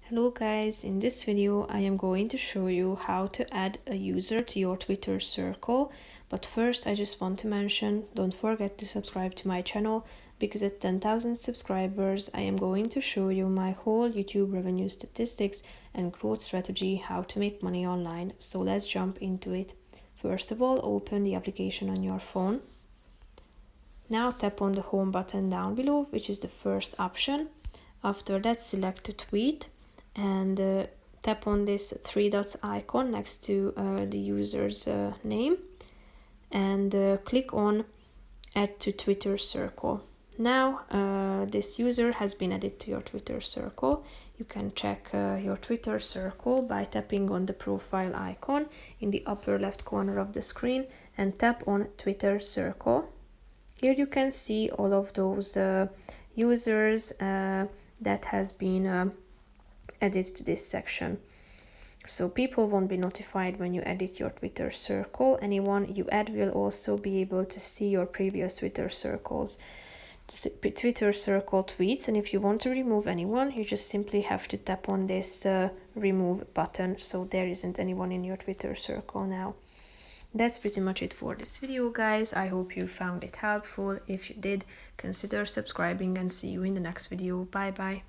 Hello guys, in this video I am going to show you how to add a user to your Twitter circle. But first I just want to mention, don't forget to subscribe to my channel because at 10,000 subscribers I am going to show you my whole YouTube revenue statistics and growth strategy, how to make money online. So let's jump into it. First of all, open the application on your phone. Now tap on the home button down below, which is the first option. After that, select a tweet and tap on this three dots icon next to the user's name and click on add to Twitter circle. Now this user has been added to your Twitter circle. You can check your Twitter circle by tapping on the profile icon in the upper left corner of the screen and tap on Twitter circle. Here you can see all of those users that has been added to this section. So people won't be notified when you edit your Twitter circle. Anyone you add will also be able to see your previous Twitter circle tweets, and if you want to remove anyone, you just simply have to tap on this remove button, so there isn't anyone in your Twitter circle now. That's pretty much it for this video, guys. I hope you found it helpful. If you did, consider subscribing and see you in the next video. Bye bye.